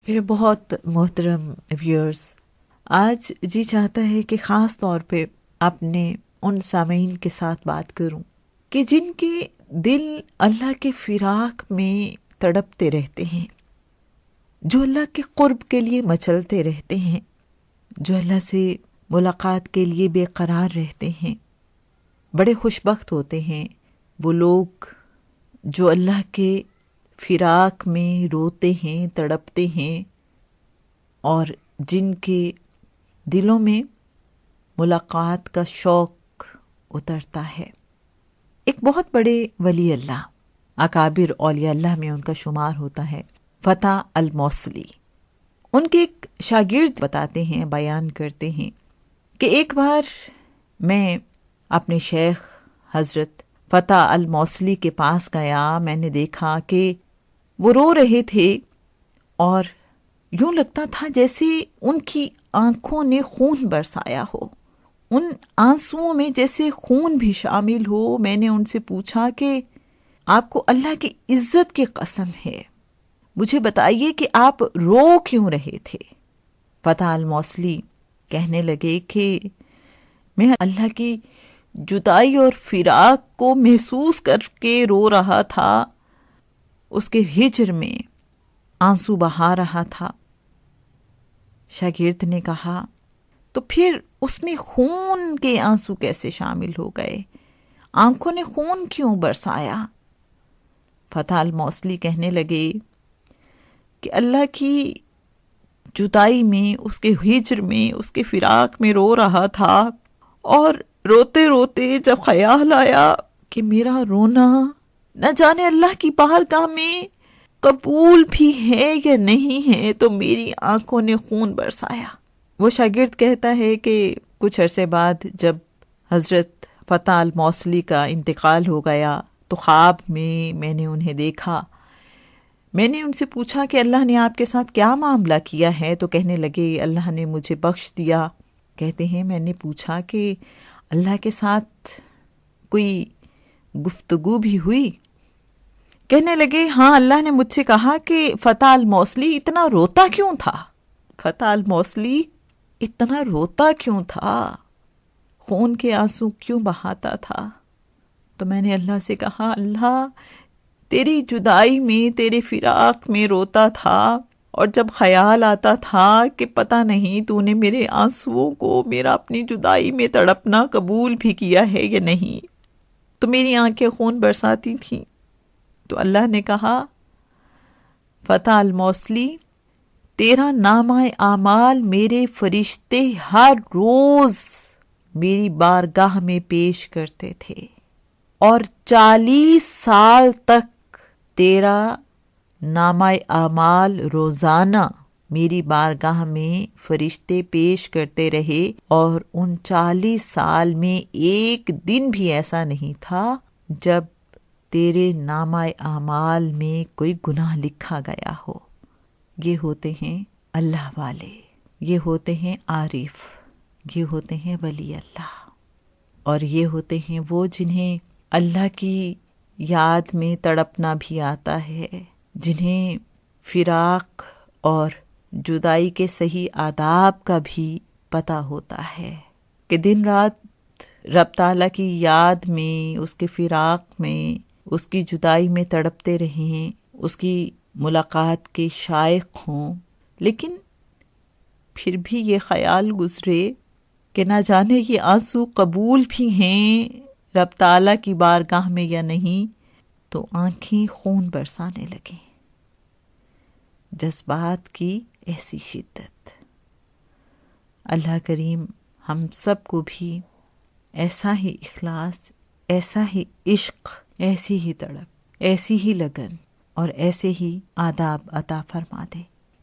میرے بہت محترم ویورز، آج جی چاہتا ہے کہ خاص طور پہ اپنے ان سامعین کے ساتھ بات کروں کہ جن کے دل اللہ کے فراق میں تڑپتے رہتے ہیں، جو اللہ کے قرب کے لیے مچلتے رہتے ہیں، جو اللہ سے ملاقات کے لیے بے قرار رہتے ہیں۔ بڑے خوش بخت ہوتے ہیں وہ لوگ جو اللہ کے فراق میں روتے ہیں، تڑپتے ہیں، اور جن کے دلوں میں ملاقات کا شوق اترتا ہے۔ ایک بہت بڑے ولی اللہ، اکابر اولیاء اللہ میں ان کا شمار ہوتا ہے، فتح الموصلی۔ ان کے ایک شاگرد بتاتے ہیں، بیان کرتے ہیں کہ ایک بار میں اپنے شیخ حضرت فتح الموصلی کے پاس گیا۔ میں نے دیکھا کہ وہ رو رہے تھے اور یوں لگتا تھا جیسے ان کی آنکھوں نے خون برسایا ہو، ان آنسوؤں میں جیسے خون بھی شامل ہو۔ میں نے ان سے پوچھا کہ آپ کو اللہ کی عزت کی قسم ہے، مجھے بتائیے کہ آپ رو کیوں رہے تھے؟ فتح الموصلی کہنے لگے کہ میں اللہ کی جدائی اور فراق کو محسوس کر کے رو رہا تھا، اس کے ہجر میں آنسو بہا رہا تھا۔ شاگرد نے کہا تو پھر اس میں خون کے آنسو کیسے شامل ہو گئے؟ آنکھوں نے خون کیوں برسایا؟ فتح الموصلی کہنے لگے کہ اللہ کی جدائی میں، اس کے ہجر میں، اس کے فراق میں رو رہا تھا، اور روتے روتے جب خیال آیا کہ میرا رونا نہ جانے اللہ کی بارگاہ میں قبول بھی ہے یا نہیں ہے، تو میری آنکھوں نے خون برسایا۔ وہ شاگرد کہتا ہے کہ کچھ عرصے بعد جب حضرت فتح الموصلی کا انتقال ہو گیا تو خواب میں نے انہیں دیکھا۔ میں نے ان سے پوچھا کہ اللہ نے آپ کے ساتھ کیا معاملہ کیا ہے؟ تو کہنے لگے اللہ نے مجھے بخش دیا۔ کہتے ہیں میں نے پوچھا کہ اللہ کے ساتھ کوئی گفتگو بھی ہوئی؟ کہنے لگے ہاں، اللہ نے مجھ سے کہا کہ فتح الموصلی اتنا روتا کیوں تھا؟ فتح الموصلی اتنا روتا کیوں تھا؟ خون کے آنسو کیوں بہاتا تھا؟ تو میں نے اللہ سے کہا اللہ تیری جدائی میں، تیرے فراق میں روتا تھا، اور جب خیال آتا تھا کہ پتہ نہیں تو نے میرے آنسوؤں کو، میرا اپنی جدائی میں تڑپنا قبول بھی کیا ہے یا نہیں، تو میری آنکھیں خون برساتی تھیں۔ تو اللہ نے کہا فتح الموصلی تیرا نامہ اعمال میرے فرشتے ہر روز میری بارگاہ میں پیش کرتے تھے، اور 40 سال تک تیرا نامہ اعمال روزانہ میری بارگاہ میں فرشتے پیش کرتے رہے، اور ان 40 سال میں ایک دن بھی ایسا نہیں تھا جب تیرے نامہ اعمال میں کوئی گناہ لکھا گیا ہو۔ یہ ہوتے ہیں اللہ والے، یہ ہوتے ہیں عارف، یہ ہوتے ہیں ولی اللہ، اور یہ ہوتے ہیں وہ جنہیں اللہ کی یاد میں تڑپنا بھی آتا ہے، جنہیں فراق اور جدائی کے صحیح آداب کا بھی پتہ ہوتا ہے کہ دن رات رب تعالیٰ کی یاد میں، اس کے فراق میں، اس کی جدائی میں تڑپتے رہیں، اس کی ملاقات کے شائق ہوں، لیکن پھر بھی یہ خیال گزرے کہ نہ جانے یہ آنسو قبول بھی ہیں رب تعالیٰ کی بارگاہ میں یا نہیں، تو آنکھیں خون برسانے لگیں۔ جذبات کی ایسی شدت۔ اللہ کریم ہم سب کو بھی ایسا ہی اخلاص، ایسا ہی عشق، ایسی ہی تڑپ، ایسی ہی لگن اور ایسے ہی آداب عطا فرما دے۔